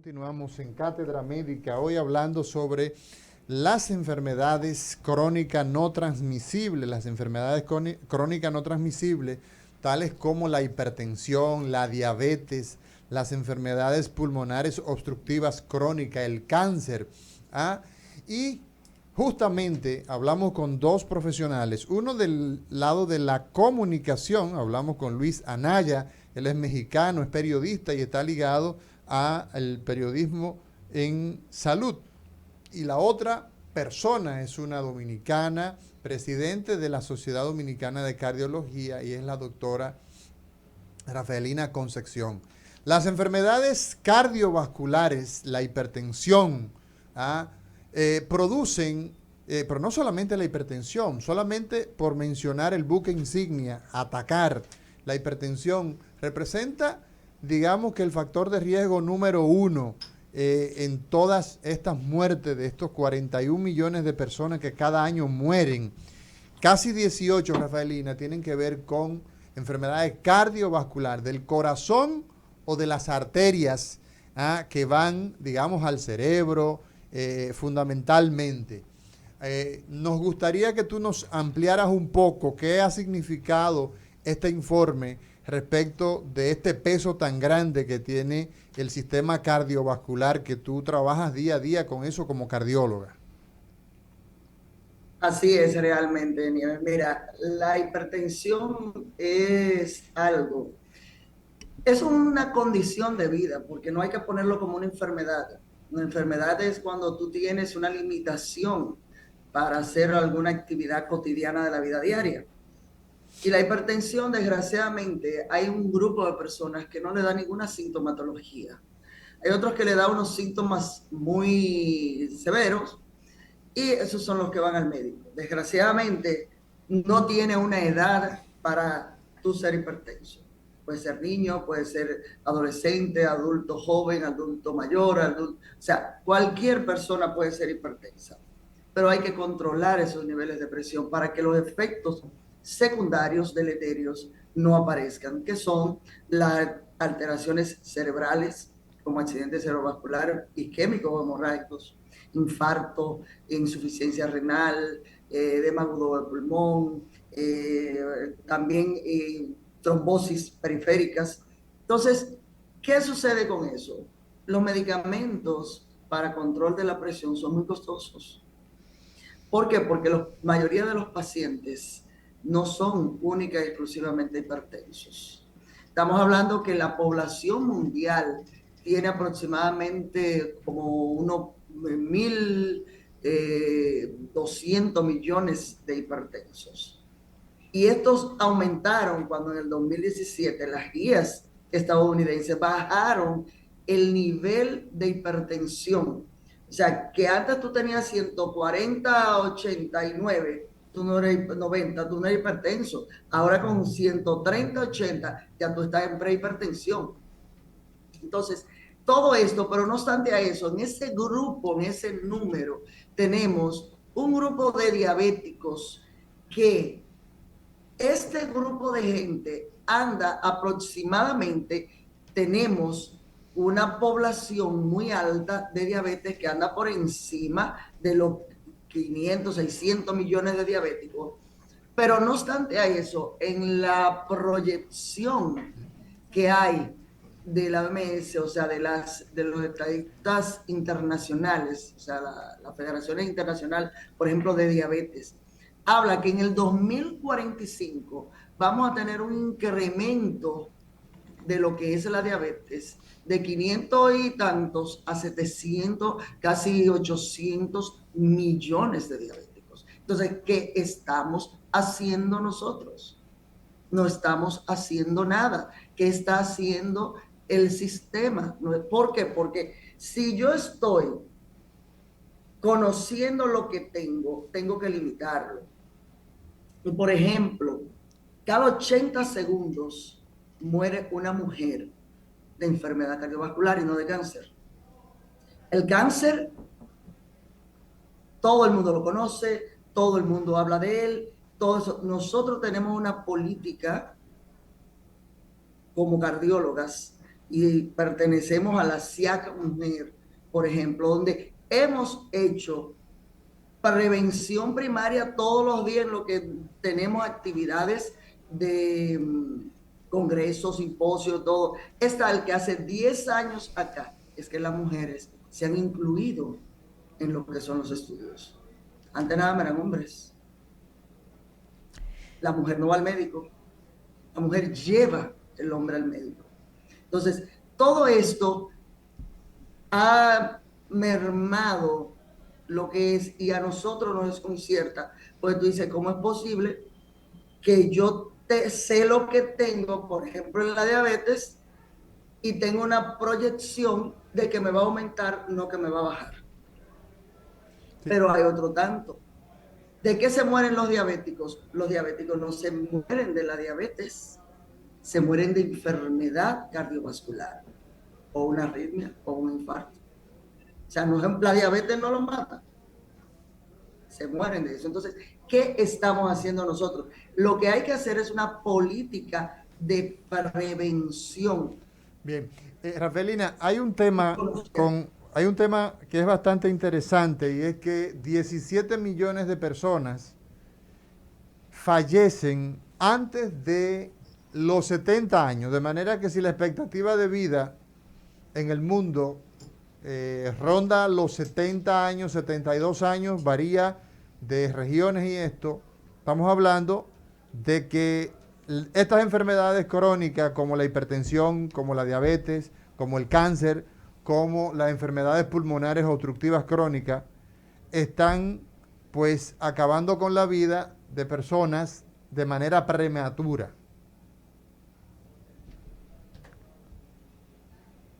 Continuamos en Cátedra Médica, hoy hablando sobre las enfermedades crónicas no transmisibles, las enfermedades crónicas no transmisibles, tales como la hipertensión, la diabetes, las enfermedades pulmonares obstructivas crónicas, el cáncer. ¿Ah? Y justamente hablamos con dos profesionales, uno del lado de la comunicación, hablamos con Luis Anaya, él es mexicano, es periodista y está ligado al periodismo en salud. Y la otra persona es una dominicana, presidente de la Sociedad Dominicana de Cardiología, y es la doctora Rafaelina Concepción. Las enfermedades cardiovasculares, la hipertensión, producen, pero no solamente la hipertensión, solamente por mencionar el buque insignia, atacar la hipertensión, representa, digamos que el factor de riesgo número uno en todas estas muertes de estos 41 millones de personas que cada año mueren. Casi 18, Rafaelina, tienen que ver con enfermedades cardiovasculares, del corazón o de las arterias que van, digamos, al cerebro fundamentalmente. Nos gustaría que tú nos ampliaras un poco qué ha significado este informe respecto de este peso tan grande que tiene el sistema cardiovascular, que tú trabajas día a día con eso como cardióloga. Así es realmente, Nieves. Mira, la hipertensión es una condición de vida, porque no hay que ponerlo como una enfermedad. Una enfermedad es cuando tú tienes una limitación para hacer alguna actividad cotidiana de la vida diaria. Y la hipertensión, desgraciadamente, hay un grupo de personas que no le da ninguna sintomatología. Hay otros que le da unos síntomas muy severos y esos son los que van al médico. Desgraciadamente, no tiene una edad para tú ser hipertenso. Puede ser niño, puede ser adolescente, adulto joven, adulto mayor, o sea, cualquier persona puede ser hipertensa. Pero hay que controlar esos niveles de presión para que los efectos secundarios deleterios no aparezcan, que son las alteraciones cerebrales, como accidentes cerebrovasculares, isquémicos o hemorrágicos, infarto, insuficiencia renal, edema agudo de pulmón, también trombosis periféricas. Entonces, ¿qué sucede con eso? Los medicamentos para control de la presión son muy costosos. ¿Por qué? Porque la mayoría de los pacientes no son única y exclusivamente hipertensos. Estamos hablando que la población mundial tiene aproximadamente como unos 1.200 millones de hipertensos. Y estos aumentaron cuando en el 2017 las guías estadounidenses bajaron el nivel de hipertensión. O sea, que antes tú tenías 140/89, tú no eres 90, tú no eres hipertenso. Ahora con 130/80 ya tú estás en prehipertensión. Entonces, todo esto, pero no obstante a eso, en ese grupo, en ese número, tenemos un grupo de diabéticos que este grupo de gente anda aproximadamente, tenemos una población muy alta de diabetes que anda por encima de los 500, 600 millones de diabéticos. Pero no obstante a eso, en la proyección que hay de la OMS, o sea, de los estadistas internacionales, o sea, la Federación Internacional, por ejemplo, de Diabetes, habla que en el 2045 vamos a tener un incremento de lo que es la diabetes de 500 y tantos a 700, casi 800 millones de diabéticos. Entonces, ¿qué estamos haciendo nosotros? No estamos haciendo nada. ¿Qué está haciendo el sistema? ¿Por qué? Porque si yo estoy conociendo lo que tengo que limitarlo. Por ejemplo, cada 80 segundos muere una mujer de enfermedad cardiovascular y no de cáncer. El cáncer, todo el mundo lo conoce, todo el mundo habla de él, todo eso. Nosotros tenemos una política como cardiólogas y pertenecemos a la SIAC Mujer, por ejemplo, donde hemos hecho prevención primaria todos los días, en lo que tenemos actividades de congresos, simposios, todo. Está el que hace 10 años acá, es que las mujeres se han incluido en lo que son los estudios. Antes nada más eran hombres. La mujer no va al médico, la mujer lleva el hombre al médico. Entonces, todo esto ha mermado lo que es, y a nosotros nos desconcierta, pues tú dices, ¿cómo es posible que yo sé lo que tengo, por ejemplo, en la diabetes, y tengo una proyección de que me va a aumentar, no que me va a bajar? Sí. Pero hay otro tanto. ¿De qué se mueren los diabéticos? Los diabéticos no se mueren de la diabetes, se mueren de enfermedad cardiovascular, o una arritmia, o un infarto. O sea, no, la diabetes no los mata, se mueren de eso. Entonces, ¿qué estamos haciendo nosotros? Lo que hay que hacer es una política de prevención. Bien, Rafaelina, hay un tema que es bastante interesante, y es que 17 millones de personas fallecen antes de los 70 años, de manera que si la expectativa de vida en el mundo ronda los 70 años, 72 años, varía de regiones y esto, estamos hablando de que estas enfermedades crónicas como la hipertensión, como la diabetes, como el cáncer, como las enfermedades pulmonares obstructivas crónicas, están pues acabando con la vida de personas de manera prematura.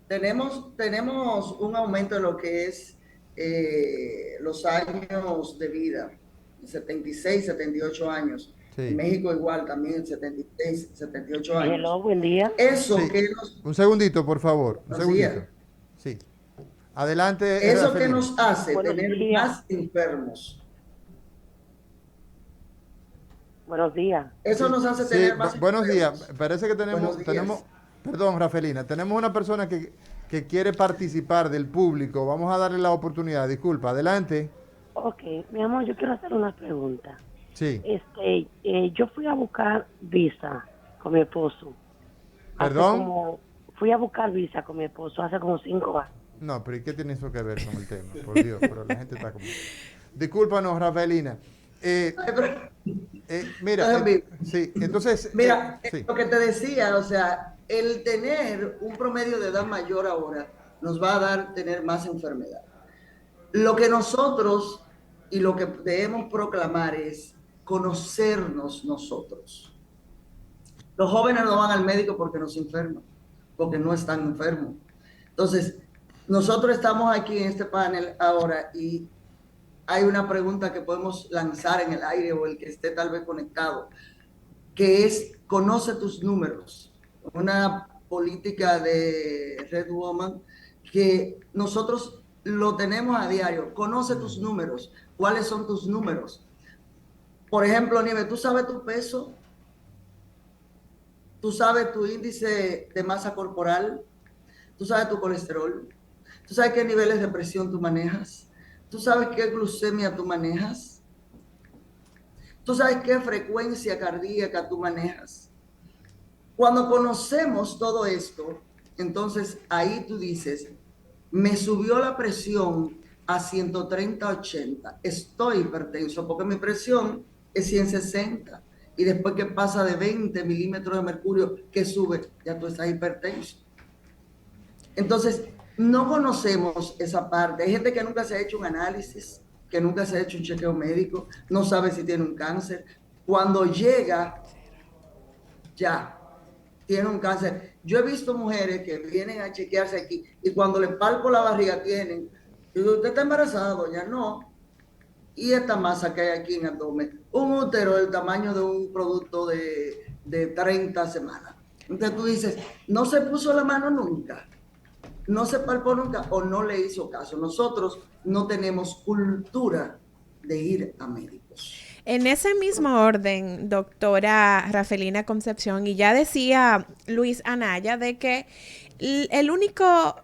Tenemos un aumento de lo que es los años de vida, 76, 78 años. Sí. En México igual, también 76, 78 años. Hello, buen día. Eso sí. que nos... Un segundito, por favor. Un segundito. Sí. Adelante. Eso que nos hace tener más enfermos. Buenos días. Eso nos hace tener más enfermos. Buenos días. Parece que tenemos... Perdón, Rafaelina. Tenemos una persona que quiere participar del público. Vamos a darle la oportunidad. Disculpa. Adelante. Ok. Mi amor, yo quiero hacer una pregunta. Sí. Yo fui a buscar visa con mi esposo. ¿Perdón? Fui a buscar visa con mi esposo hace como 5 años. No, pero ¿y qué tiene eso que ver con el tema? Por Dios, pero la gente está como... Discúlpanos, Rafaelina. Mira, sí, entonces... Mira, sí. Lo que te decía, o sea, el tener un promedio de edad mayor ahora nos va a dar tener más enfermedad. Lo que nosotros y lo que debemos proclamar es conocernos nosotros. Los jóvenes no van al médico porque no se enferman, porque no están enfermos. Entonces, nosotros estamos aquí en este panel ahora y hay una pregunta que podemos lanzar en el aire o el que esté tal vez conectado, que es, conoce tus números. Una política de Red Woman que nosotros lo tenemos a diario. Conoce tus números. ¿Cuáles son tus números? Por ejemplo, Nieves, ¿tú sabes tu peso? ¿Tú sabes tu índice de masa corporal? ¿Tú sabes tu colesterol? ¿Tú sabes qué niveles de presión tú manejas? ¿Tú sabes qué glucemia tú manejas? ¿Tú sabes qué frecuencia cardíaca tú manejas? Cuando conocemos todo esto, entonces ahí tú dices, me subió la presión a 130/80, estoy hipertenso porque mi presión es 160 y después que pasa de 20 milímetros de mercurio que sube, ya tú estás hipertenso. Entonces, no conocemos esa parte. Hay gente que nunca se ha hecho un análisis, que nunca se ha hecho un chequeo médico, no sabe si tiene un cáncer. Cuando llega, ya tiene un cáncer. Yo he visto mujeres que vienen a chequearse aquí y cuando le palpo la barriga tienen, digo, ¿usted está embarazada, doña? No. Y esta masa que hay aquí en el abdomen, un útero del tamaño de un producto de 30 semanas. Entonces tú dices, no se puso la mano nunca, no se palpó nunca o no le hizo caso. Nosotros no tenemos cultura de ir a médicos. En ese mismo orden, doctora Rafelina Concepción, y ya decía Luis Anaya de que el único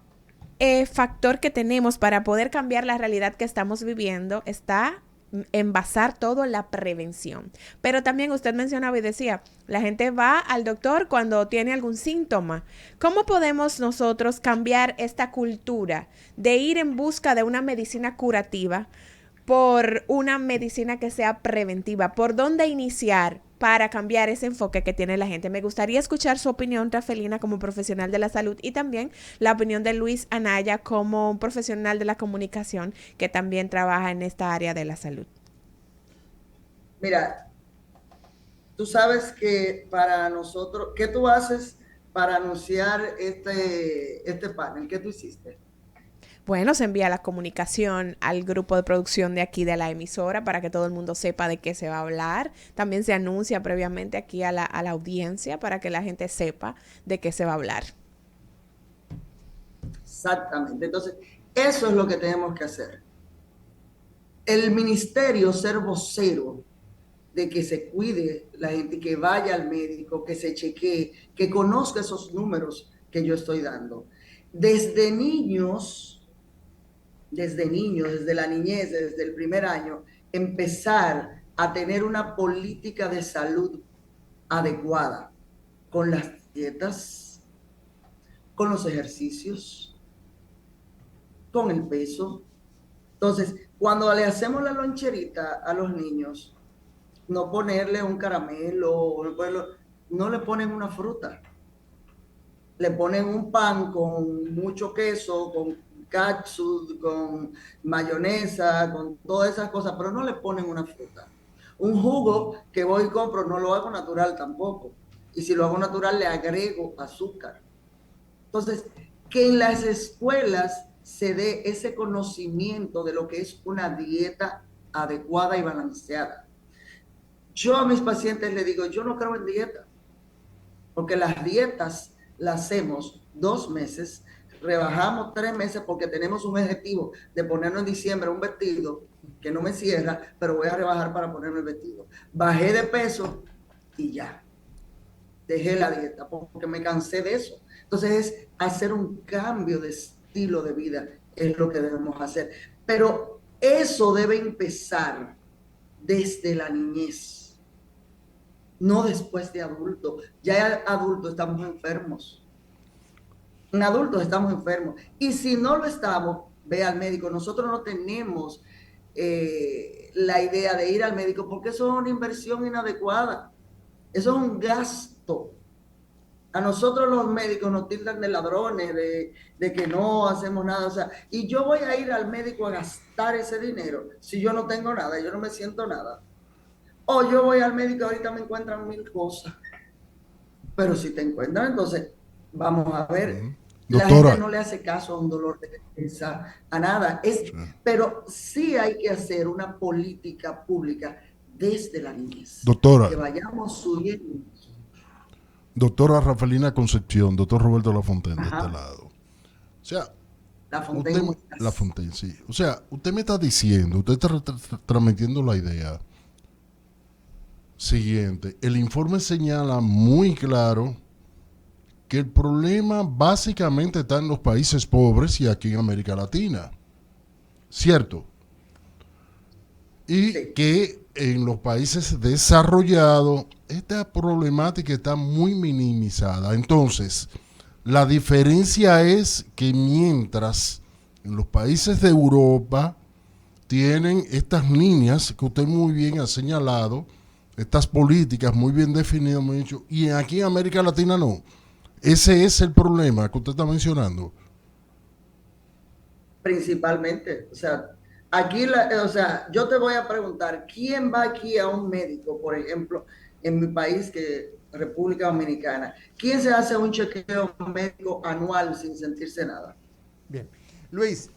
factor que tenemos para poder cambiar la realidad que estamos viviendo está en basar todo en la prevención. Pero también usted mencionaba y decía, la gente va al doctor cuando tiene algún síntoma. ¿Cómo podemos nosotros cambiar esta cultura de ir en busca de una medicina curativa por una medicina que sea preventiva? ¿Por dónde iniciar para cambiar ese enfoque que tiene la gente? Me gustaría escuchar su opinión, Rafelina, como profesional de la salud, y también la opinión de Luis Anaya como un profesional de la comunicación que también trabaja en esta área de la salud. Mira, tú sabes que para nosotros, ¿qué tú haces para anunciar este panel? ¿Qué tú hiciste? Bueno, se envía la comunicación al grupo de producción de aquí de la emisora para que todo el mundo sepa de qué se va a hablar. También se anuncia previamente aquí a la audiencia para que la gente sepa de qué se va a hablar. Exactamente. Entonces, eso es lo que tenemos que hacer. El ministerio ser vocero de que se cuide la gente, que vaya al médico, que se chequee, que conozca esos números que yo estoy dando. Desde niños, desde la niñez, desde el primer año, empezar a tener una política de salud adecuada con las dietas, con los ejercicios, con el peso. Entonces, cuando le hacemos la loncherita a los niños, no ponerle un caramelo, no le ponen una fruta, le ponen un pan con mucho queso, con catsup, con mayonesa, con todas esas cosas, pero no le ponen una fruta. Un jugo que voy y compro, no lo hago natural tampoco. Y si lo hago natural, le agrego azúcar. Entonces, que en las escuelas se dé ese conocimiento de lo que es una dieta adecuada y balanceada. Yo a mis pacientes les digo, yo no creo en dieta, porque las dietas las hacemos 2 meses, rebajamos 3 meses porque tenemos un objetivo de ponernos en diciembre un vestido que no me cierra, pero voy a rebajar para ponerme el vestido. Bajé de peso y ya, dejé la dieta porque me cansé de eso. Entonces es hacer un cambio de estilo de vida, es lo que debemos hacer. Pero eso debe empezar desde la niñez, no después de adulto. Ya adultos estamos enfermos. En adultos estamos enfermos. Y si no lo estamos, ve al médico. Nosotros no tenemos la idea de ir al médico porque eso es una inversión inadecuada. Eso es un gasto. A nosotros los médicos nos tildan de ladrones, de que no hacemos nada. O sea, y yo voy a ir al médico a gastar ese dinero si yo no tengo nada, yo no me siento nada. O yo voy al médico, ahorita me encuentran 1000 cosas. Pero si te encuentran, entonces vamos a ver. La Doctora, gente no le hace caso a un dolor de cabeza, a nada. Pero sí hay que hacer una política pública desde la niñez. doctora, Que vayamos subiendo. doctora Rafelina Concepción, doctor Roberto Lafontaine de este lado. O sea, Lafontaine, sí. O sea, usted me está diciendo, usted está transmitiendo la idea siguiente. El informe señala muy claro que el problema básicamente está en los países pobres y aquí en América Latina. ¿Cierto? Y Sí. que en los países desarrollados esta problemática está muy minimizada. Entonces, la diferencia es que mientras en los países de Europa tienen estas líneas que usted muy bien ha señalado, estas políticas muy bien definidas, muy dicho, y aquí en América Latina no. Ese es el problema que usted está mencionando. Principalmente, o sea, aquí, o sea, yo te voy a preguntar, ¿quién va aquí a un médico, por ejemplo, en mi país, que República Dominicana? ¿Quién se hace un chequeo médico anual sin sentirse nada? Bien. Luis,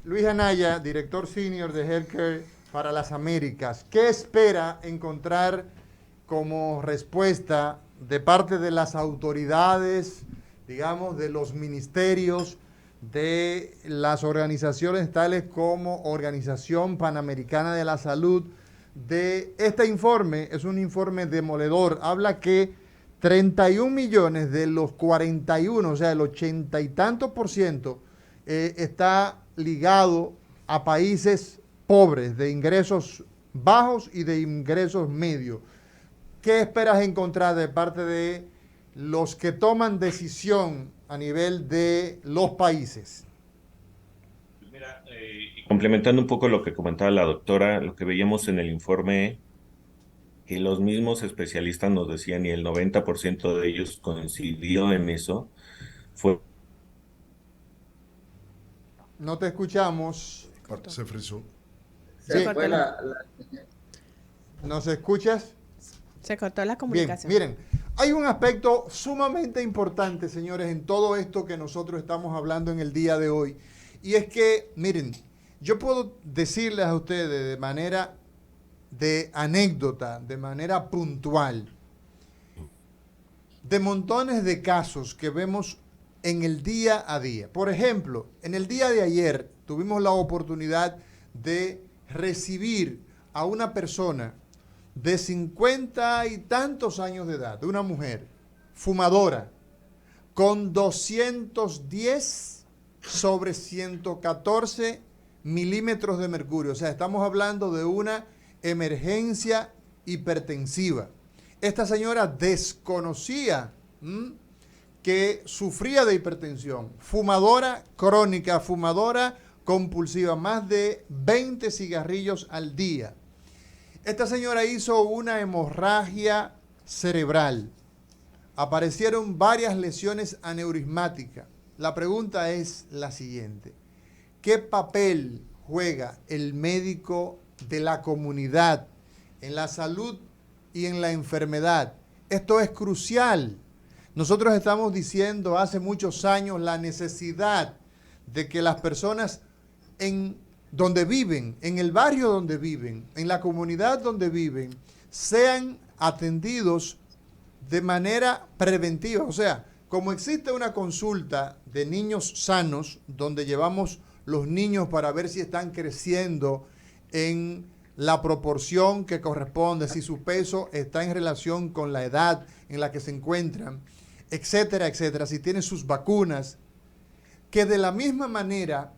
Luis Anaya, director senior de Healthcare para las Américas, ¿qué espera encontrar como respuesta de parte de las autoridades, digamos, de los ministerios, de las organizaciones tales como Organización Panamericana de la Salud, de este informe es un informe demoledor. Habla que 31 millones de los 41, o sea, el 80 y tantos por ciento, está ligado a países pobres, de ingresos bajos y de ingresos medios. ¿Qué esperas encontrar de parte de los que toman decisión a nivel de los países? Mira, y complementando un poco lo que comentaba la doctora, lo que veíamos en el informe, que los mismos especialistas nos decían, y el 90% de ellos coincidió en eso, fue No te escuchamos. Se frizó. Se Sí. fue ¿Nos escuchas? Se cortó la Bien, comunicación. miren, hay un aspecto sumamente importante, señores, en todo esto que nosotros estamos hablando en el día de hoy. Y es que, miren, yo puedo decirles a ustedes de manera de anécdota, de manera puntual, de montones de casos que vemos en el día a día. Por ejemplo, en el día de ayer tuvimos la oportunidad de recibir a una persona de 50 y tantos años de edad, de una mujer fumadora, con 210 sobre 114 milímetros de mercurio. O sea, estamos hablando de una emergencia hipertensiva. Esta señora desconocía que sufría de hipertensión, fumadora crónica, fumadora compulsiva, más de 20 cigarrillos al día. Esta señora hizo una hemorragia cerebral. Aparecieron varias lesiones aneurismáticas. La pregunta es la siguiente: ¿qué papel juega el médico de la comunidad en la salud y en la enfermedad? Esto es crucial. Nosotros estamos diciendo hace muchos años la necesidad de que las personas en donde viven, en el barrio donde viven, en la comunidad donde viven, sean atendidos de manera preventiva. O sea, como existe una consulta de niños sanos, donde llevamos los niños para ver si están creciendo en la proporción que corresponde, si su peso está en relación con la edad en la que se encuentran, etcétera, etcétera, si tienen sus vacunas, que de la misma manera,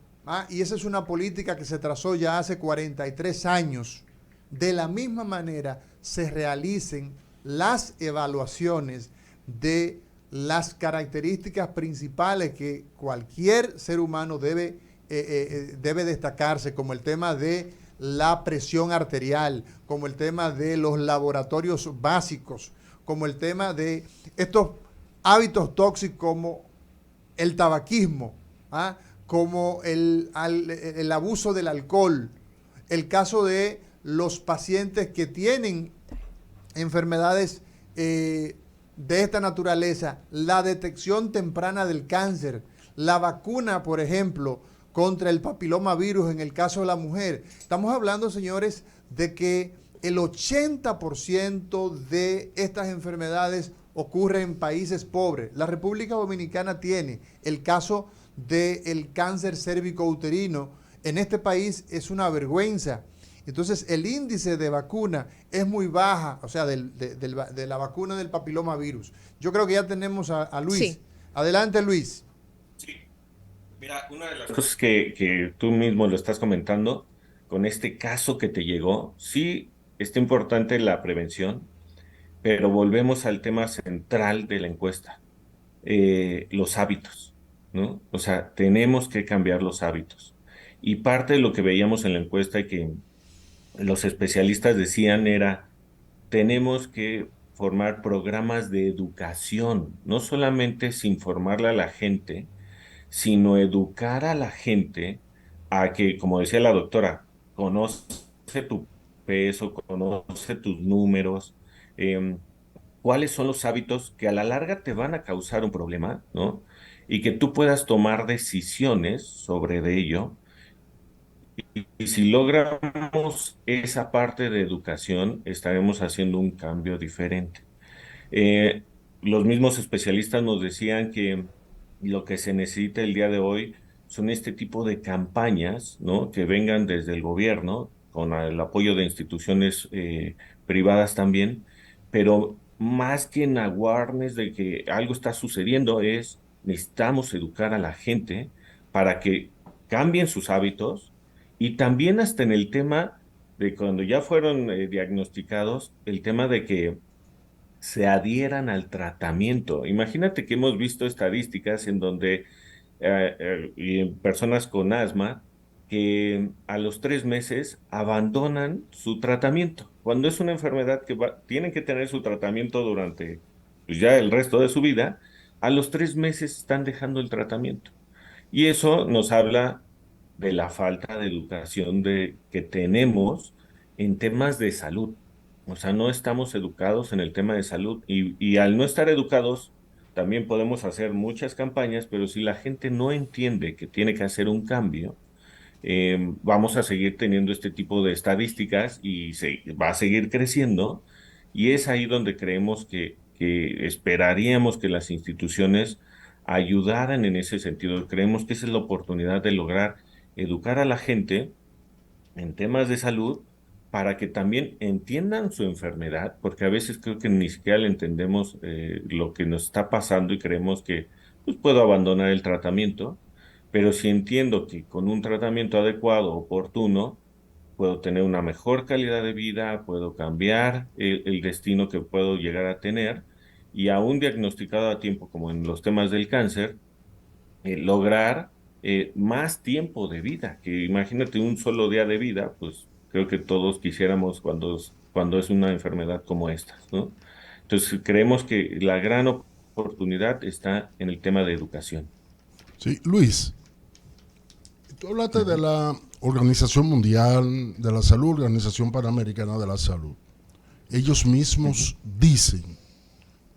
y esa es una política que se trazó ya hace 43 años, de la misma manera se realicen las evaluaciones de las características principales que cualquier ser humano debe destacarse, como el tema de la presión arterial, como el tema de los laboratorios básicos, como el tema de estos hábitos tóxicos como el tabaquismo, como el abuso del alcohol, el caso de los pacientes que tienen enfermedades de esta naturaleza, la detección temprana del cáncer, la vacuna, por ejemplo, contra el papiloma virus en el caso de la mujer. Estamos hablando, señores, de que el 80% de estas enfermedades ocurre en países pobres. La República Dominicana tiene el caso del cáncer cérvico-uterino. En este país es una vergüenza. Entonces, el índice de vacuna es muy baja, o sea, de la vacuna del papiloma virus. Yo creo que ya tenemos a Luis. Sí. Adelante, Luis. Sí. Mira, una de las cosas que tú mismo lo estás comentando, con este caso que te llegó, sí está importante la prevención, pero volvemos al tema central de la encuesta, los hábitos, ¿no? O sea, tenemos que cambiar los hábitos. Y parte de lo que veíamos en la encuesta y que los especialistas decían era, tenemos que formar programas de educación, no solamente es informarle a la gente, sino educar a la gente a que, como decía la doctora, conoce tu peso, conoce tus números, em, cuáles son los hábitos que a la larga te van a causar un problema, ¿no? Y que tú puedas tomar decisiones sobre de ello. Y si logramos esa parte de educación, estaremos haciendo un cambio diferente. Eh, los mismos especialistas nos decían que lo que se necesita el día de hoy son este tipo de campañas, ¿no? Que vengan desde el gobierno, con el apoyo de instituciones privadas también, pero más que en awareness de que algo está sucediendo es necesitamos educar a la gente para que cambien sus hábitos y también hasta en el tema de cuando ya fueron diagnosticados, el tema de que se adhieran al tratamiento. Imagínate que hemos visto estadísticas en donde y en personas con asma que a los 3 meses abandonan su tratamiento. Cuando es una enfermedad que tienen que tener su tratamiento durante pues, ya el resto de su vida, a los 3 meses están dejando el tratamiento. Y eso nos habla de la falta de educación que tenemos en temas de salud. O sea, no estamos educados en el tema de salud y al no estar educados, también podemos hacer muchas campañas, pero si la gente no entiende que tiene que hacer un cambio, vamos a seguir teniendo este tipo de estadísticas y va a seguir creciendo. Y es ahí donde creemos que esperaríamos que las instituciones ayudaran en ese sentido. Creemos que esa es la oportunidad de lograr educar a la gente en temas de salud para que también entiendan su enfermedad, porque a veces creo que ni siquiera le entendemos lo que nos está pasando y creemos que pues, puedo abandonar el tratamiento, pero si entiendo que con un tratamiento adecuado, oportuno, puedo tener una mejor calidad de vida, puedo cambiar el destino que puedo llegar a tener y aún diagnosticado a tiempo, como en los temas del cáncer, lograr más tiempo de vida, que imagínate un solo día de vida, pues creo que todos quisiéramos cuando es una enfermedad como esta, ¿no? Entonces creemos que la gran oportunidad está en el tema de educación. Sí, Luis, tú hablaste de la Organización Mundial de la Salud, Organización Panamericana de la Salud. Ellos mismos dicen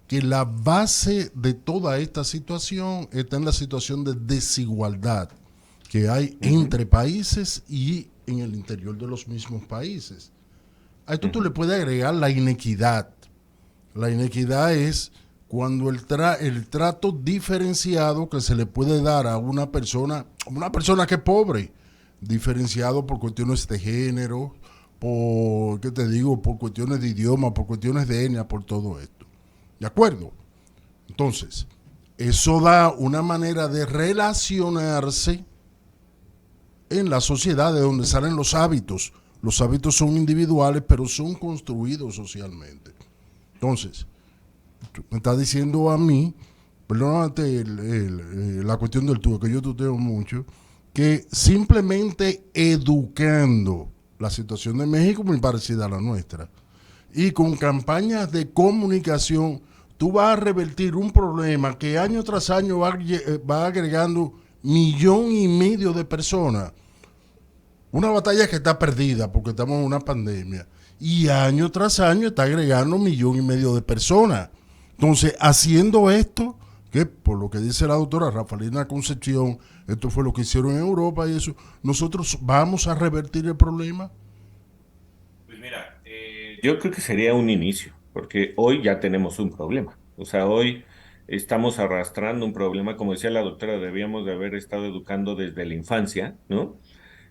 que la base de toda esta situación está en la situación de desigualdad que hay entre países y en el interior de los mismos países. A esto tú le puedes agregar la inequidad. La inequidad es cuando el trato diferenciado que se le puede dar a una persona que es pobre, diferenciado por cuestiones de género, por, ¿qué te digo?, por cuestiones de idioma, por cuestiones de etnia, por todo esto. ¿De acuerdo? Entonces, eso da una manera de relacionarse en la sociedad de donde salen los hábitos. Los hábitos son individuales, pero son construidos socialmente. Entonces, tú me estás diciendo a mí, perdónate la cuestión del tuyo, que yo tuteo mucho, que simplemente educando la situación de México muy parecida a la nuestra, y con campañas de comunicación, tú vas a revertir un problema que año tras año va agregando 1,5 millones de personas. Una batalla que está perdida porque estamos en una pandemia. Y año tras año está agregando 1,5 millones de personas. Entonces, haciendo esto, que por lo que dice la doctora Rafaelina Concepción, esto fue lo que hicieron en Europa y eso, nosotros vamos a revertir el problema. Pues mira, yo creo que sería un inicio, porque hoy ya tenemos un problema. O sea, hoy estamos arrastrando un problema, como decía la doctora, debíamos de haber estado educando desde la infancia, ¿no?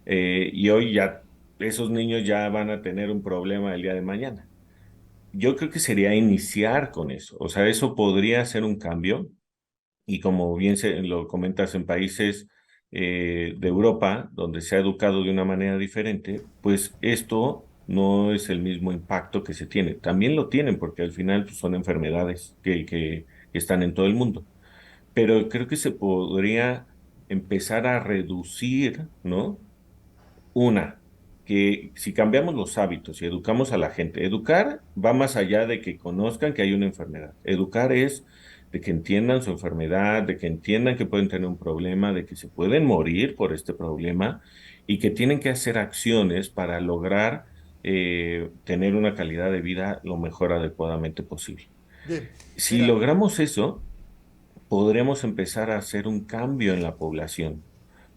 Y hoy ya esos niños ya van a tener un problema el día de mañana. Yo creo que sería iniciar con eso. O sea, eso podría ser un cambio. Y como bien lo comentas en países de Europa, donde se ha educado de una manera diferente, pues esto no es el mismo impacto que se tiene. También lo tienen porque al final pues, son enfermedades que están en todo el mundo. Pero creo que se podría empezar a reducir, ¿no? Una, que si cambiamos los hábitos y educamos a la gente, educar va más allá de que conozcan que hay una enfermedad. Educar es de que entiendan su enfermedad, de que entiendan que pueden tener un problema, de que se pueden morir por este problema y que tienen que hacer acciones para lograr tener una calidad de vida lo mejor adecuadamente posible. Bien, Si mira, logramos eso, podremos empezar a hacer un cambio en la población,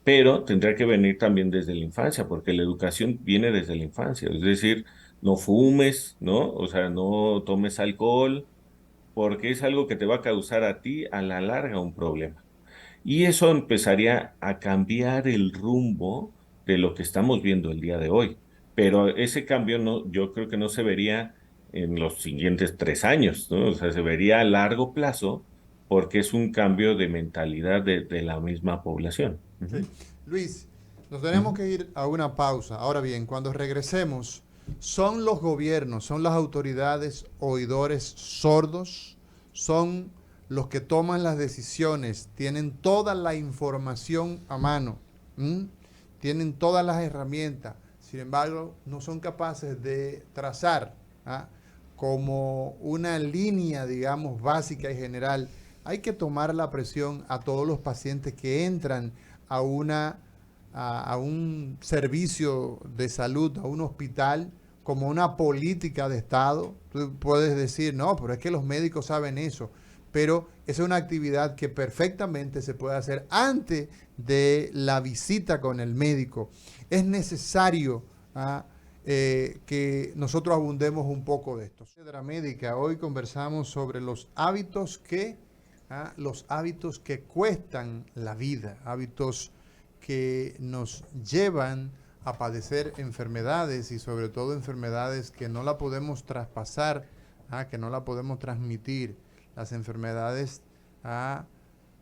pero tendrá que venir también desde la infancia, porque la educación viene desde la infancia, es decir, no fumes, ¿no? O sea, no tomes alcohol, porque es algo que te va a causar a ti a la larga un problema. Y eso empezaría a cambiar el rumbo de lo que estamos viendo el día de hoy. pero ese cambio no, yo creo que no se vería en los siguientes 3 años, ¿no? O sea, se vería a largo plazo porque es un cambio de mentalidad de la misma población. Sí. Ujú. Luis, nos tenemos que ir a una pausa. Ahora bien, cuando regresemos, ¿son los gobiernos, son las autoridades oidores sordos? ¿Son los que toman las decisiones? ¿Tienen toda la información a mano? ¿Mm? ¿Tienen todas las herramientas? Sin embargo, no son capaces de trazar, ¿ah?, como una línea, digamos, básica y general. Hay que tomar la presión a todos los pacientes que entran a a un servicio de salud, a un hospital, como una política de Estado. Tú puedes decir, no, pero es que los médicos saben eso. Pero esa es una actividad que perfectamente se puede hacer antes de la visita con el médico. Es necesario, ¿ah?, que nosotros abundemos un poco de esto. De la médica, hoy conversamos sobre los hábitos que cuestan la vida, hábitos que nos llevan a padecer enfermedades y sobre todo enfermedades que no la podemos traspasar, que no la podemos transmitir, las enfermedades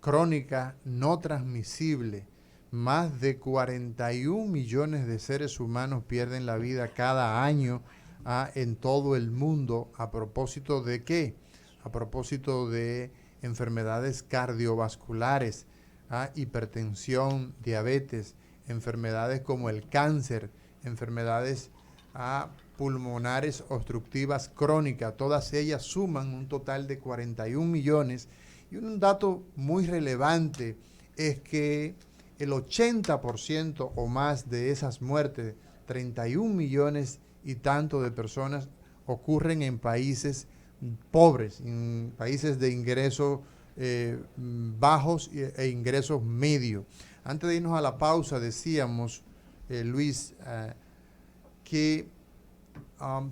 crónicas no transmisibles. Más de 41 millones de seres humanos pierden la vida cada año en todo el mundo. ¿A propósito de qué? A propósito de enfermedades cardiovasculares, hipertensión, diabetes, enfermedades como el cáncer, enfermedades pulmonares obstructivas crónicas. Todas ellas suman un total de 41 millones. Y un dato muy relevante es que el 80% o más de esas muertes, 31 millones y tanto de personas, ocurren en países pobres, en países de ingresos bajos e ingresos medios. Antes de irnos a la pausa, decíamos, Luis, que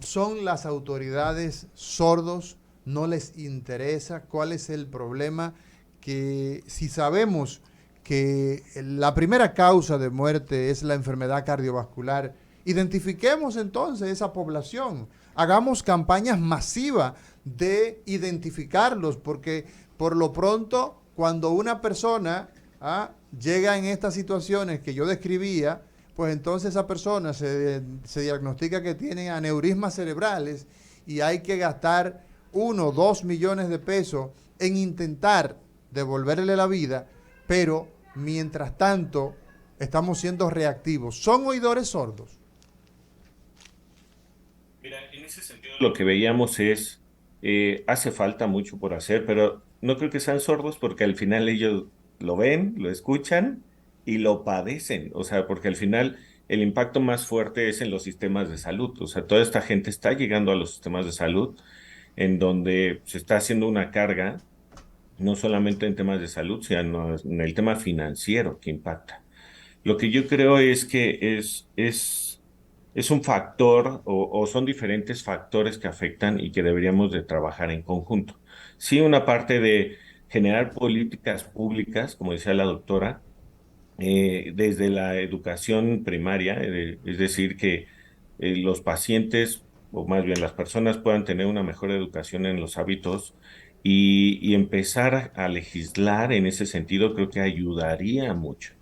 son las autoridades sordos, no les interesa cuál es el problema, que si sabemos que la primera causa de muerte es la enfermedad cardiovascular, identifiquemos entonces esa población, hagamos campañas masivas de identificarlos, porque por lo pronto cuando una persona llega en estas situaciones que yo describía, pues entonces esa persona se diagnostica que tiene aneurismas cerebrales y hay que gastar 1 o 2 millones de pesos en intentar devolverle la vida, pero mientras tanto estamos siendo reactivos. ¿Son oidores sordos? Mira, en ese sentido lo que veíamos es, hace falta mucho por hacer, pero no creo que sean sordos porque al final ellos lo ven, lo escuchan y lo padecen. O sea, porque al final el impacto más fuerte es en los sistemas de salud. O sea, toda esta gente está llegando a los sistemas de salud en donde se está haciendo una carga, no solamente en temas de salud, sino en el tema financiero que impacta. Lo que yo creo es que es un factor o son diferentes factores que afectan y que deberíamos de trabajar en conjunto. Sí, una parte de generar políticas públicas, como decía la doctora, desde la educación primaria, es decir, que los pacientes, o más bien las personas, puedan tener una mejor educación en los hábitos y empezar a legislar en ese sentido, creo que ayudaría mucho.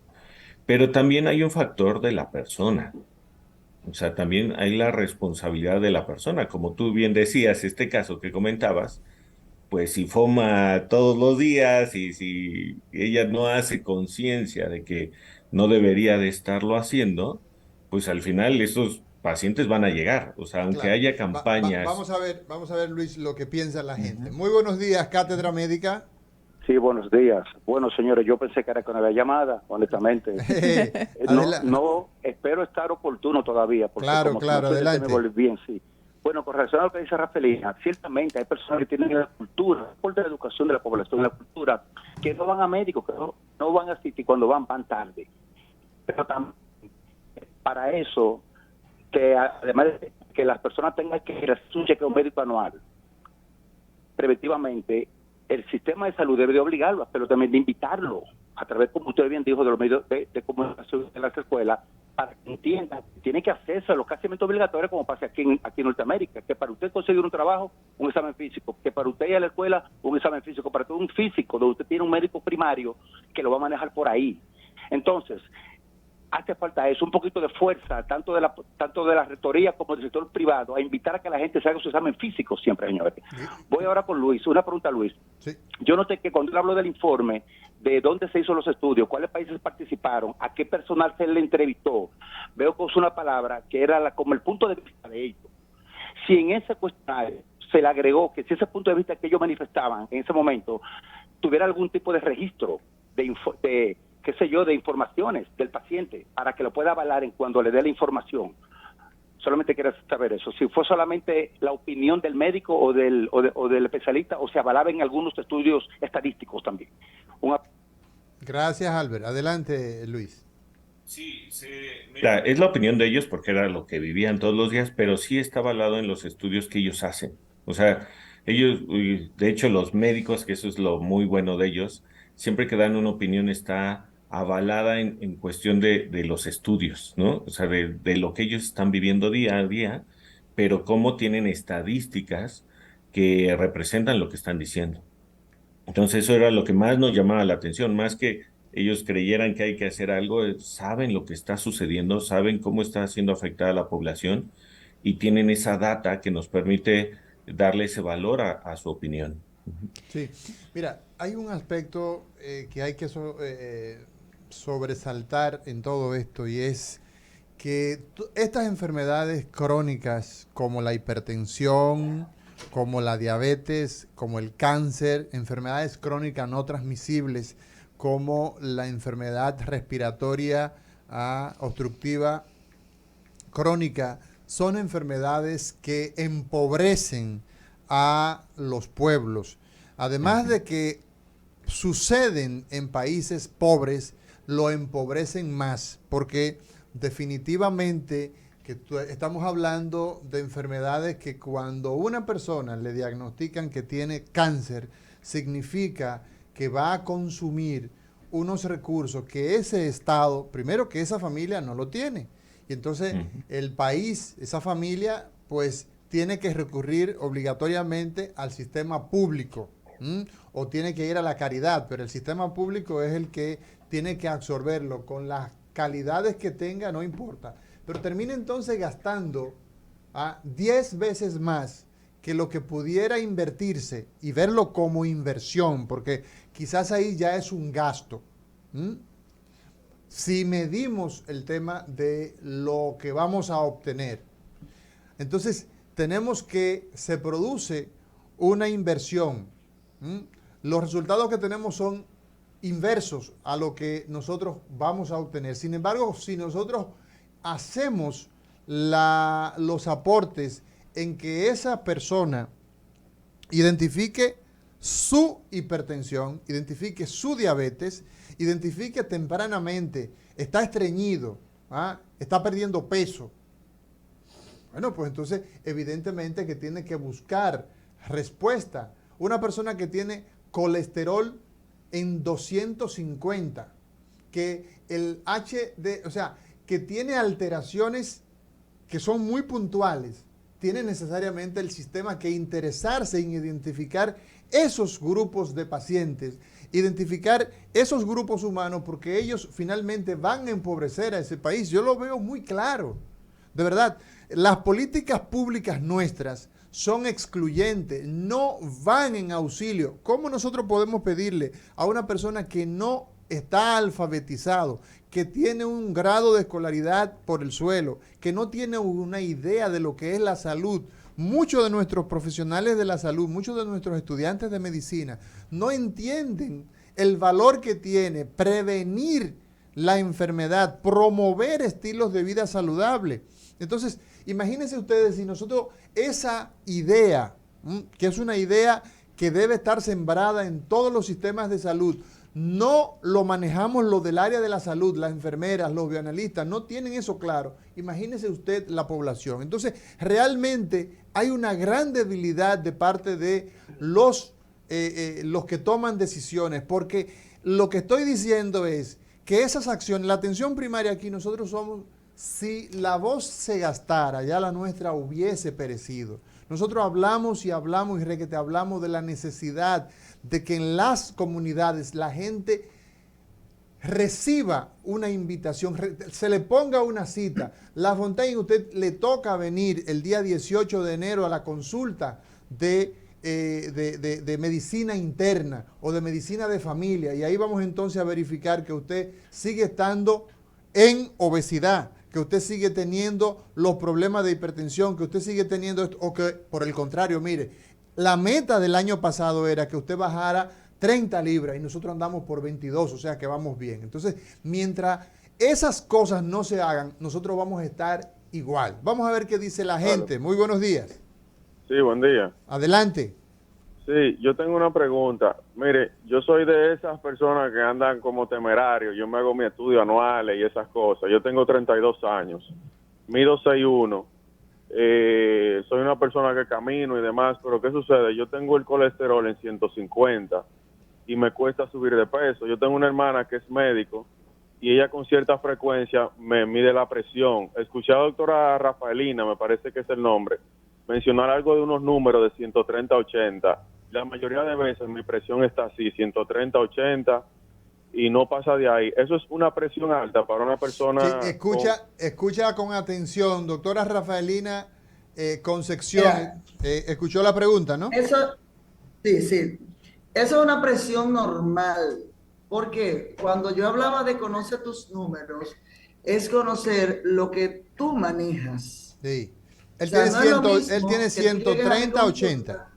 Pero también hay un factor de la persona. O sea, también hay la responsabilidad de la persona. Como tú bien decías, este caso que comentabas, pues si fuma todos los días y si ella no hace conciencia de que no debería de estarlo haciendo, pues al final esos pacientes van a llegar. O sea, aunque Claro. haya campañas. Vamos a ver, Luis, lo que piensa la gente. Ujú. Muy buenos días, Cátedra Médica. Sí, buenos días. Bueno, señores, yo pensé que era con la llamada, honestamente. No, espero estar oportuno todavía, porque Claro, como claro, que no adelante. me volví bien, sí. Bueno, con relación a lo que dice Rafaelina, ciertamente hay personas que tienen la cultura, por la educación de la población, la cultura, que no van a médicos, que no van a asistir, cuando van tarde. Pero también, para eso, que además de que las personas tengan que hacer un chequeo médico anual, preventivamente, el sistema de salud debe de obligarlo, pero también de invitarlo, a través, como usted bien dijo, de los medios de comunicación de las escuelas, para que entiendan que tienen que hacerse a los casi obligatorios como pasa aquí en Norteamérica, que para usted conseguir un trabajo, un examen físico, que para usted ir a la escuela, un examen físico, para todo un físico, donde usted tiene un médico primario que lo va a manejar por ahí. Entonces, hace falta eso, un poquito de fuerza, tanto de la rectoría como del sector privado, a invitar a que la gente se haga su examen físico siempre, señores. Voy ahora con Luis, una pregunta a Luis. Sí. Yo noté que cuando hablo del informe, de dónde se hizo los estudios, cuáles países participaron, a qué personal se le entrevistó, veo que usó una palabra que era como el punto de vista de ellos. Si en ese cuestionario se le agregó que si ese punto de vista que ellos manifestaban en ese momento tuviera algún tipo de registro de qué sé yo, de informaciones del paciente para que lo pueda avalar en cuando le dé la información. Solamente quiero saber eso. Si fue solamente la opinión del médico o del especialista, o se avalaba en algunos estudios estadísticos también. Gracias, Albert. Adelante, Luis. Sí, mira, es la opinión de ellos porque era lo que vivían todos los días, pero sí está avalado en los estudios que ellos hacen. O sea, ellos, de hecho, los médicos, que eso es lo muy bueno de ellos, siempre que dan una opinión está avalada en cuestión de los estudios, ¿no? O sea, de lo que ellos están viviendo día a día, pero cómo tienen estadísticas que representan lo que están diciendo. Entonces eso era lo que más nos llamaba la atención, más que ellos creyeran que hay que hacer algo, saben lo que está sucediendo, saben cómo está siendo afectada la población y tienen esa data que nos permite darle ese valor a su opinión. Sí, mira, hay un aspecto que hay que sobresaltar en todo esto y es que estas enfermedades crónicas como la hipertensión, como la diabetes, como el cáncer, enfermedades crónicas no transmisibles, como la enfermedad respiratoria obstructiva crónica, son enfermedades que empobrecen a los pueblos. Además de que suceden en países pobres, lo empobrecen más, porque definitivamente estamos hablando de enfermedades que cuando una persona le diagnostican que tiene cáncer, significa que va a consumir unos recursos que ese estado, primero que esa familia no lo tiene. Y entonces el país, esa familia, pues tiene que recurrir obligatoriamente al sistema público, o tiene que ir a la caridad, pero el sistema público es el que tiene que absorberlo con las calidades que tenga, no importa. Pero termina entonces gastando 10 veces más que lo que pudiera invertirse y verlo como inversión, porque quizás ahí ya es un gasto. Si medimos el tema de lo que vamos a obtener, entonces tenemos que se produce una inversión. Los resultados que tenemos son inversos a lo que nosotros vamos a obtener. Sin embargo, si nosotros hacemos los aportes en que esa persona identifique su hipertensión, identifique su diabetes, identifique tempranamente, está estreñido, está perdiendo peso. Bueno, pues entonces evidentemente que tiene que buscar respuesta. Una persona que tiene colesterol en 250, que el o sea, que tiene alteraciones que son muy puntuales, tiene necesariamente el sistema que interesarse en identificar esos grupos de pacientes, identificar esos grupos humanos, porque ellos finalmente van a empobrecer a ese país. Yo lo veo muy claro. De verdad, las políticas públicas nuestras son excluyentes, no van en auxilio. ¿Cómo nosotros podemos pedirle a una persona que no está alfabetizado, que tiene un grado de escolaridad por el suelo, que no tiene una idea de lo que es la salud? Muchos de nuestros profesionales de la salud, muchos de nuestros estudiantes de medicina no entienden el valor que tiene prevenir la enfermedad, promover estilos de vida saludables. Entonces, imagínense ustedes si nosotros esa idea, que es una idea que debe estar sembrada en todos los sistemas de salud, no lo manejamos lo del área de la salud, las enfermeras, los bioanalistas, no tienen eso claro. Imagínese usted la población. Entonces, realmente hay una gran debilidad de parte de los que toman decisiones, porque lo que estoy diciendo es que esas acciones, la atención primaria aquí, nosotros somos Si la voz se gastara, ya la nuestra hubiese perecido. Nosotros hablamos y hablamos y requete hablamos de la necesidad de que en las comunidades la gente reciba una invitación, se le ponga una cita. La Fontaine, usted le toca venir el día 18 de enero a la consulta de medicina interna o de medicina de familia, y ahí vamos entonces a verificar que usted sigue estando en obesidad, que usted sigue teniendo los problemas de hipertensión, que usted sigue teniendo esto, o que por el contrario, mire, la meta del año pasado era que usted bajara 30 libras y nosotros andamos por 22, o sea que vamos bien. Entonces, mientras esas cosas no se hagan, nosotros vamos a estar igual. Vamos a ver qué dice la gente. Muy buenos días. Sí, buen día. Adelante. Sí, yo tengo una pregunta. Mire, yo soy de esas personas que andan como temerarios. Yo me hago mi estudio anuales y esas cosas. Yo tengo 32 años, mido 6'1". Soy una persona que camino y demás, pero ¿qué sucede? Yo tengo el colesterol en 150 y me cuesta subir de peso. Yo tengo una hermana que es médico y ella con cierta frecuencia me mide la presión. Escuché a la doctora Rafaelina, me parece que es el nombre, mencionar algo de unos números de 130-80. La mayoría de veces mi presión está así, 130-80, y no pasa de ahí. Eso es una presión alta para una persona... Sí, escucha con atención, doctora Rafaelina Concepción. Escuchó la pregunta, ¿no? Eso, sí. Eso es una presión normal, porque cuando yo hablaba de conocer tus números, es conocer lo que tú manejas. Sí. O Él sea, tiene, no es lo mismo él tiene que tú llegues a mi 130, 80. consulta.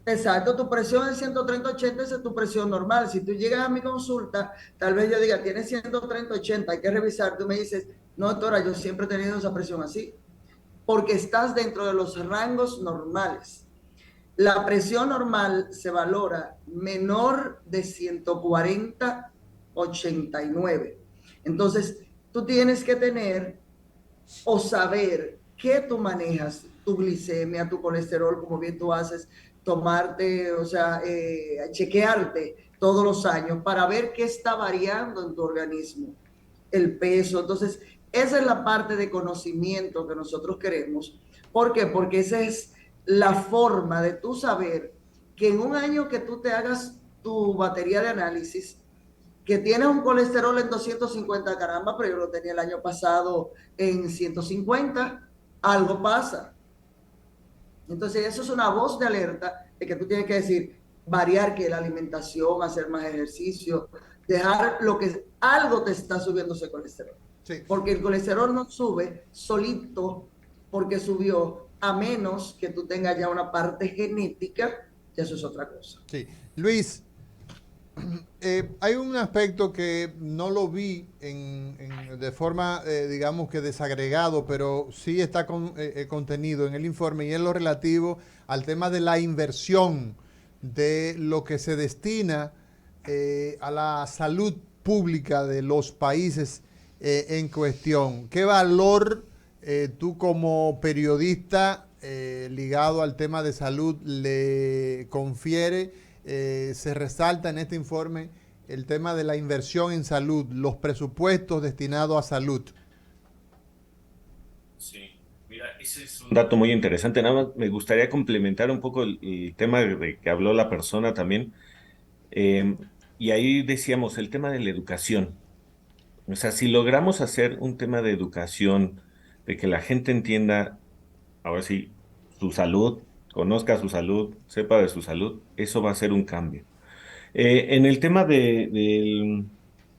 Exacto, tu presión es 130-80, esa es tu presión normal. Si tú llegas a mi consulta, tal vez yo diga, tienes 130-80, hay que revisar. Tú me dices, no, doctora, yo siempre he tenido esa presión así, porque estás dentro de los rangos normales. La presión normal se valora menor de 140-89. Entonces, tú tienes que tener o saber qué tú manejas, tu glicemia, tu colesterol, como bien tú haces, tomarte, o sea, chequearte todos los años para ver qué está variando en tu organismo, el peso. Entonces, esa es la parte de conocimiento que nosotros queremos. ¿Por qué? Porque esa es la forma de tú saber que en un año que tú te hagas tu batería de análisis, que tienes un colesterol en 250, caramba, pero yo lo tenía el año pasado en 150, algo pasa. Entonces eso es una voz de alerta de que tú tienes que decir, variar que la alimentación, hacer más ejercicio, dejar lo que algo te está subiendo ese colesterol. Sí. Porque el colesterol no sube solito porque subió, a menos que tú tengas ya una parte genética, y eso es otra cosa. Sí. Luis, hay un aspecto que no lo vi de forma, digamos que desagregado, pero sí está contenido en el informe, y es lo relativo al tema de la inversión de lo que se destina a la salud pública de los países en cuestión. ¿Qué valor tú como periodista ligado al tema de salud le confiere? Se resalta en este informe el tema de la inversión en salud, los presupuestos destinados a salud. Sí, mira, ese es un dato muy interesante. Nada más me gustaría complementar un poco el tema de que habló la persona también. Y ahí decíamos el tema de la educación. O sea, si logramos hacer un tema de educación, de que la gente entienda, ahora sí, su salud, conozca su salud, sepa de su salud, eso va a ser un cambio. En el tema de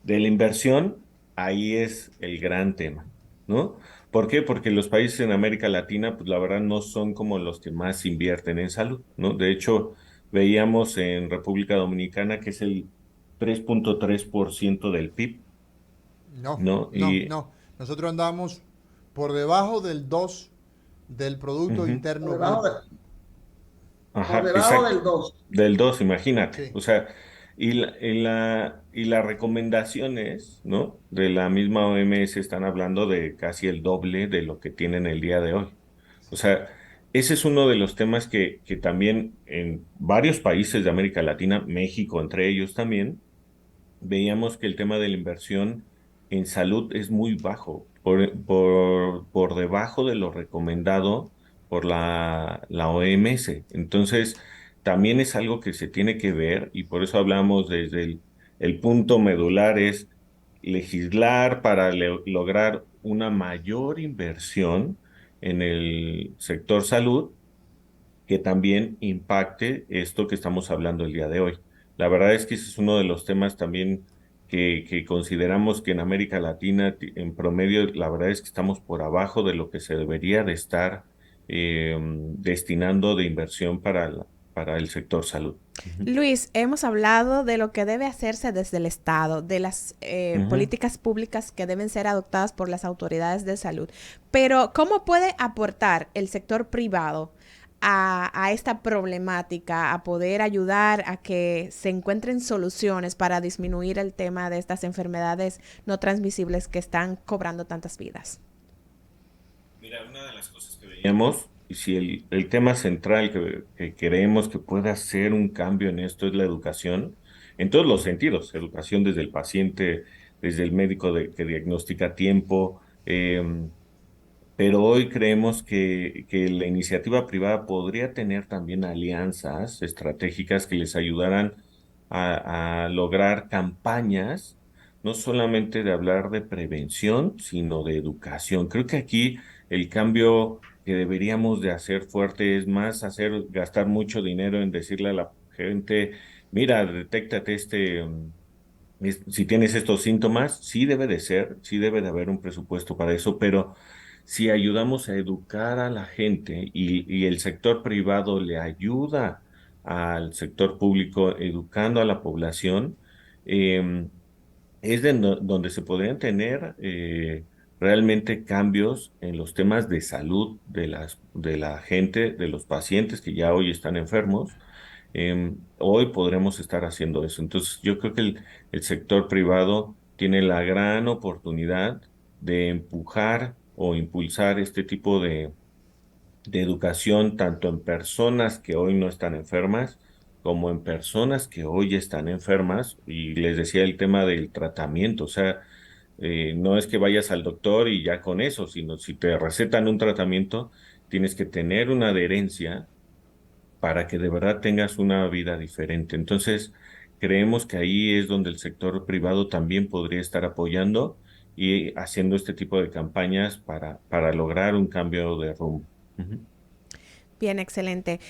la inversión, ahí es el gran tema, ¿no? ¿Por qué? Porque los países en América Latina, pues la verdad no son como los que más invierten en salud, ¿no? De hecho, veíamos en República Dominicana que es el 3.3% del PIB, ¿no? No. Nosotros andamos por debajo del 2 del Producto Interno Por debajo, Bruto. Ajá, por debajo exacto. del 2. Del 2, imagínate. Sí. O sea, y las recomendaciones, ¿no? De la misma OMS están hablando de casi el doble de lo que tienen el día de hoy. O sea, ese es uno de los temas que también en varios países de América Latina, México entre ellos también, veíamos que el tema de la inversión en salud es muy bajo. por debajo de lo recomendado por la OMS. Entonces, también es algo que se tiene que ver y por eso hablamos desde el punto medular es legislar para lograr una mayor inversión en el sector salud que también impacte esto que estamos hablando el día de hoy. La verdad es que ese es uno de los temas también que consideramos que en América Latina, en promedio, la verdad es que estamos por abajo de lo que se debería de estar destinando de inversión para el sector salud. Luis, hemos hablado de lo que debe hacerse desde el Estado, de las Ujú. políticas públicas que deben ser adoptadas por las autoridades de salud, pero ¿cómo puede aportar el sector privado a esta problemática, a poder ayudar a que se encuentren soluciones para disminuir el tema de estas enfermedades no transmisibles que están cobrando tantas vidas? Mira, una de las cosas que veíamos, y si el tema central que queremos que pueda hacer un cambio en esto es la educación, en todos los sentidos, educación desde el paciente, desde el médico que diagnostica a tiempo, pero hoy creemos que la iniciativa privada podría tener también alianzas estratégicas que les ayudaran a lograr campañas, no solamente de hablar de prevención, sino de educación. Creo que aquí el cambio que deberíamos de hacer fuerte es más gastar mucho dinero en decirle a la gente, mira, detéctate si tienes estos síntomas, sí debe de ser, sí debe de haber un presupuesto para eso, pero si ayudamos a educar a la gente y el sector privado le ayuda al sector público educando a la población, eh, es donde se podrían tener realmente cambios en los temas de salud de la gente, de los pacientes que ya hoy están enfermos. Hoy podremos estar haciendo eso. Entonces, yo creo que el sector privado tiene la gran oportunidad de empujar o impulsar este tipo de educación tanto en personas que hoy no están enfermas como en personas que hoy están enfermas. Y les decía el tema del tratamiento, o sea, no es que vayas al doctor y ya con eso, sino si te recetan un tratamiento, tienes que tener una adherencia para que de verdad tengas una vida diferente. Entonces, creemos que ahí es donde el sector privado también podría estar apoyando y haciendo este tipo de campañas para lograr un cambio de rumbo. Ujú. Bien, excelente.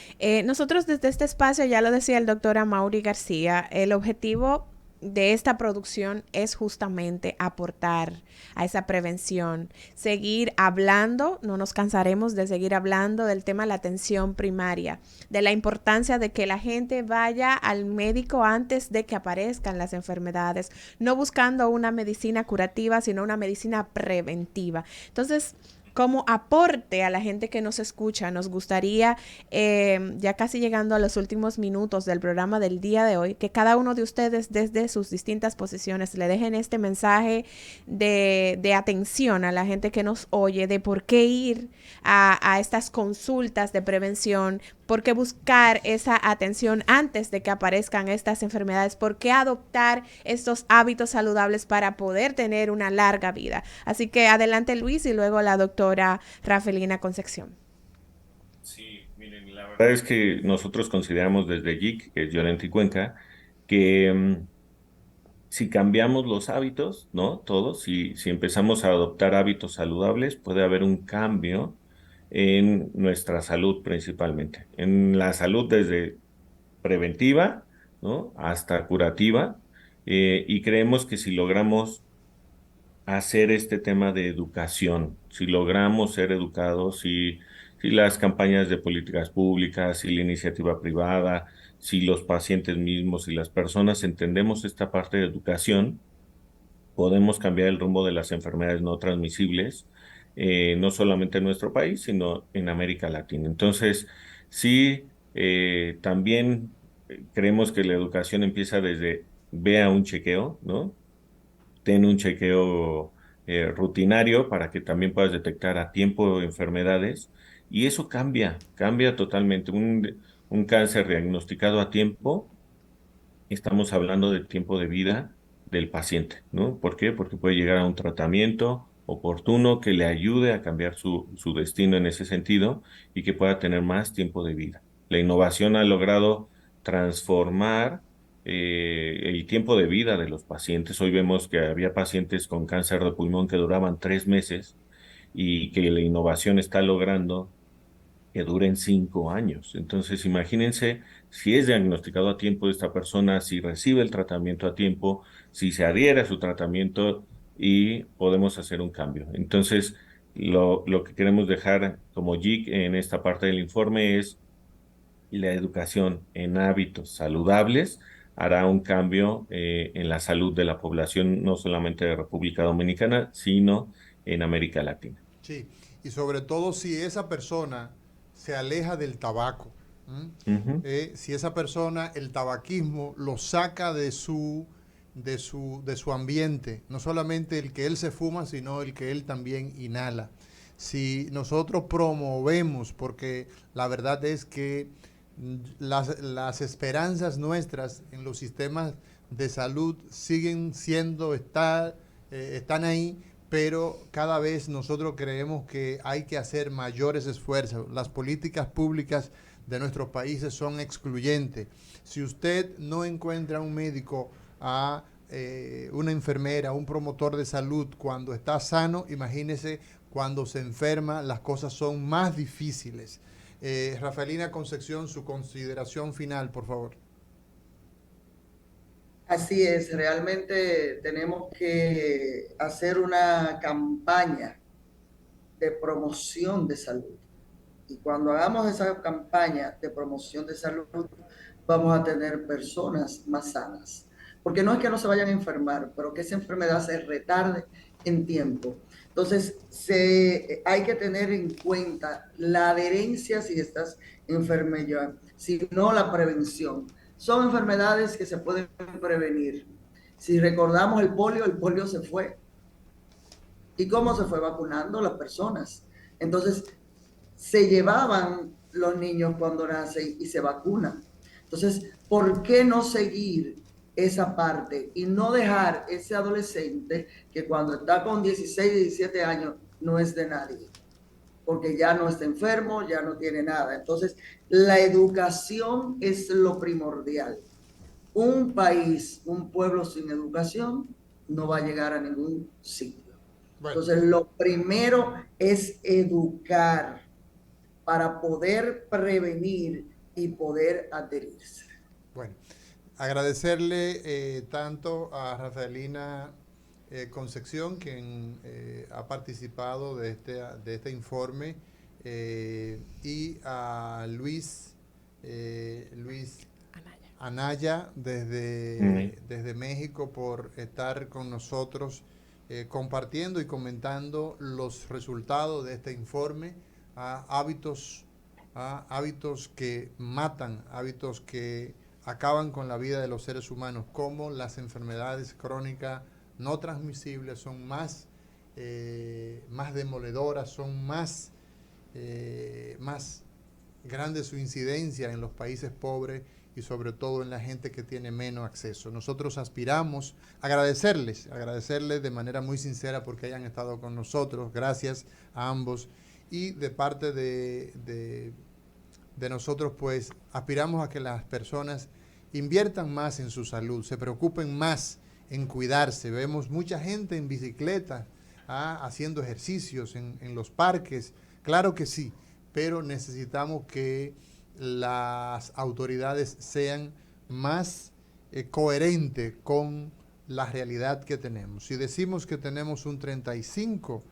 Nosotros desde este espacio, ya lo decía el doctor Amaury García, el objetivo de esta producción es justamente aportar a esa prevención, seguir hablando, no nos cansaremos de seguir hablando del tema de la atención primaria, de la importancia de que la gente vaya al médico antes de que aparezcan las enfermedades, no buscando una medicina curativa, sino una medicina preventiva. Entonces, como aporte a la gente que nos escucha, nos gustaría, ya casi llegando a los últimos minutos del programa del día de hoy, que cada uno de ustedes desde sus distintas posiciones le dejen este mensaje de atención a la gente que nos oye, de por qué ir a estas consultas de prevención, por qué buscar esa atención antes de que aparezcan estas enfermedades, por qué adoptar estos hábitos saludables para poder tener una larga vida. Así que adelante Luis y luego la doctora Rafelina Concepción. Sí, miren, la verdad es que nosotros consideramos desde JIC, que es Llorente y Cuenca, que si cambiamos los hábitos, ¿no? Todos, si empezamos a adoptar hábitos saludables, puede haber un cambio en nuestra salud principalmente. En la salud desde preventiva, ¿no? Hasta curativa. Y creemos que si logramos hacer este tema de educación, si logramos ser educados, si las campañas de políticas públicas, si la iniciativa privada, si los pacientes mismos y las personas entendemos esta parte de educación, podemos cambiar el rumbo de las enfermedades no transmisibles, no solamente en nuestro país, sino en América Latina. Entonces, sí, también creemos que la educación empieza desde vea un chequeo, ¿no? Ten un chequeo rutinario para que también puedas detectar a tiempo enfermedades y eso cambia totalmente. Un cáncer diagnosticado a tiempo, estamos hablando del tiempo de vida del paciente, ¿no? ¿Por qué? Porque puede llegar a un tratamiento oportuno que le ayude a cambiar su destino en ese sentido y que pueda tener más tiempo de vida. La innovación ha logrado transformar el tiempo de vida de los pacientes. Hoy vemos que había pacientes con cáncer de pulmón que duraban 3 meses y que la innovación está logrando que duren 5 años. Entonces, imagínense si es diagnosticado a tiempo esta persona, si recibe el tratamiento a tiempo, si se adhiere a su tratamiento y podemos hacer un cambio. Entonces, lo que queremos dejar como JIC en esta parte del informe es la educación en hábitos saludables hará un cambio en la salud de la población, no solamente de República Dominicana, sino en América Latina. Sí, y sobre todo si esa persona se aleja del tabaco, si esa persona el tabaquismo lo saca de su ambiente, no solamente el que él se fuma, sino el que él también inhala. Si nosotros promovemos, porque la verdad es que las esperanzas nuestras en los sistemas de salud siguen siendo, están ahí, pero cada vez nosotros creemos que hay que hacer mayores esfuerzos. Las políticas públicas de nuestros países son excluyentes. Si usted no encuentra un médico, a una enfermera, un promotor de salud cuando está sano, imagínese cuando se enferma, las cosas son más difíciles. Rafaelina Concepción, su consideración final, por favor. Así es, realmente tenemos que hacer una campaña de promoción de salud. Y cuando hagamos esa campaña de promoción de salud, vamos a tener personas más sanas. Porque no es que no se vayan a enfermar, pero que esa enfermedad se retarde en tiempo. Entonces, hay que tener en cuenta la adherencia si estás enfermo ya, sino la prevención. Son enfermedades que se pueden prevenir. Si recordamos el polio se fue. ¿Y cómo se fue? Vacunando a las personas. Entonces, se llevaban los niños cuando nacen y se vacunan. Entonces, ¿por qué no seguir esa parte y no dejar ese adolescente que cuando está con 16, 17 años no es de nadie? Porque ya no está enfermo, ya no tiene nada. Entonces, la educación es lo primordial. Un país, un pueblo sin educación no va a llegar a ningún sitio. Bueno. Entonces, lo primero es educar para poder prevenir y poder adherirse. Bueno, agradecerle tanto a Rafaelina Concepción, quien ha participado de este informe, y a Luis Anaya desde México por estar con nosotros compartiendo y comentando los resultados de este informe. Hábitos que matan, hábitos que acaban con la vida de los seres humanos, como las enfermedades crónicas no transmisibles son más demoledoras, son más grande su incidencia en los países pobres y sobre todo en la gente que tiene menos acceso. Nosotros aspiramos a agradecerles de manera muy sincera porque hayan estado con nosotros. Gracias a ambos. Y de parte de nosotros, pues, aspiramos a que las personas inviertan más en su salud, se preocupen más en cuidarse. Vemos mucha gente en bicicleta, haciendo ejercicios en los parques. Claro que sí, pero necesitamos que las autoridades sean más coherentes con la realidad que tenemos. Si decimos que tenemos un 30%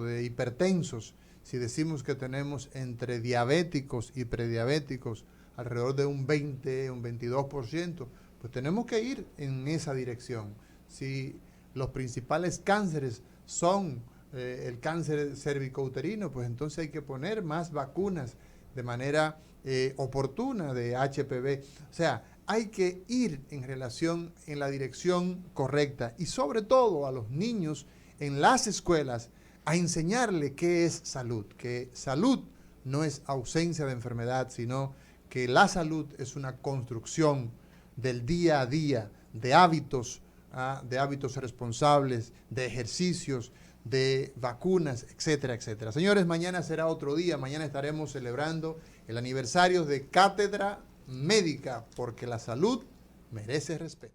de hipertensos, si decimos que tenemos entre diabéticos y prediabéticos alrededor de un 20, un 22%, pues tenemos que ir en esa dirección. Si los principales cánceres son el cáncer cervicouterino, pues entonces hay que poner más vacunas de manera oportuna de HPV. O sea, hay que ir en la dirección correcta y sobre todo a los niños en las escuelas a enseñarle qué es salud, que salud no es ausencia de enfermedad, sino que la salud es una construcción del día a día, de hábitos de hábitos responsables, de ejercicios, de vacunas, etcétera, etcétera. Señores, mañana será otro día. Mañana estaremos celebrando el aniversario de Cátedra Médica, porque la salud merece respeto.